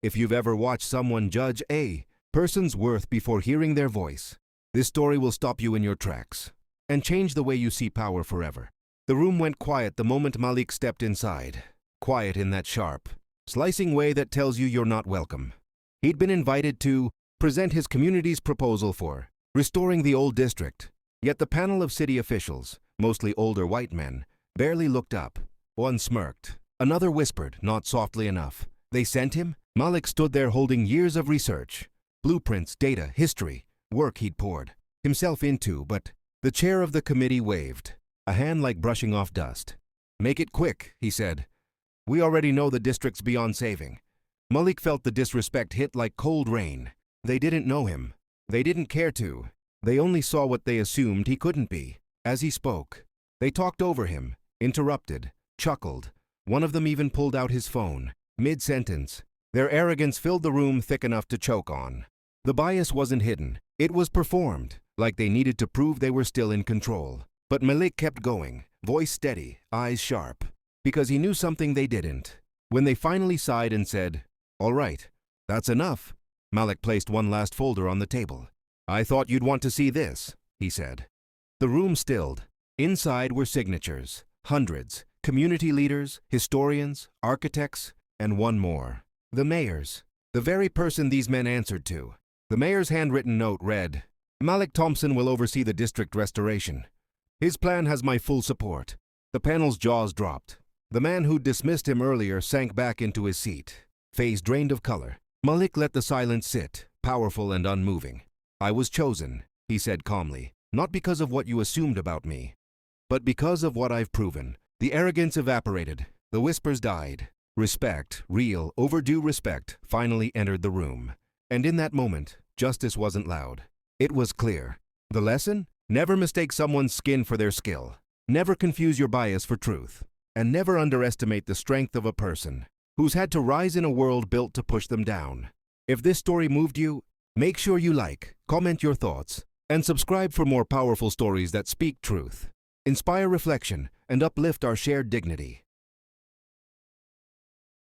If you've ever watched someone judge a person's worth before hearing their voice, this story will stop you in your tracks and change the way you see power forever. The room went quiet the moment Malik stepped inside. Quiet in that sharp, slicing way that tells you you're not welcome. He'd been invited to present his community's proposal for restoring the old district, yet the panel of city officials, mostly older white men, barely looked up. One smirked. Another whispered, not softly enough. They sent him? Malik stood there holding years of research, blueprints, data, history, work he'd poured himself into, but the chair of the committee waved, a hand like brushing off dust. Make it quick, he said. We already know the district's beyond saving. Malik felt the disrespect hit like cold rain. They didn't know him. They didn't care to. They only saw what they assumed he couldn't be. As he spoke, they talked over him, interrupted, chuckled. One of them even pulled out his phone, mid-sentence. Their arrogance filled the room thick enough to choke on. The bias wasn't hidden. It was performed, like they needed to prove they were still in control. But Malik kept going, voice steady, eyes sharp, because he knew something they didn't. When they finally sighed and said, "All right, that's enough," Malik placed one last folder on the table. "I thought you'd want to see this," he said. The room stilled. Inside were signatures, hundreds, community leaders, historians, architects, and one more. The mayor's, the very person these men answered to. The mayor's handwritten note read, "Malik Thompson will oversee the district restoration. His plan has my full support." The panel's jaws dropped. The man who dismissed him earlier sank back into his seat, face drained of color. Malik let the silence sit, powerful and unmoving. "I was chosen," he said calmly, "not because of what you assumed about me, but because of what I've proven." The arrogance evaporated. The whispers died. Respect, real, overdue respect, finally entered the room. And in that moment, justice wasn't loud. It was clear. The lesson? Never mistake someone's skin for their skill. Never confuse your bias for truth. And never underestimate the strength of a person who's had to rise in a world built to push them down. If this story moved you, make sure you like, comment your thoughts, and subscribe for more powerful stories that speak truth, inspire reflection, and uplift our shared dignity.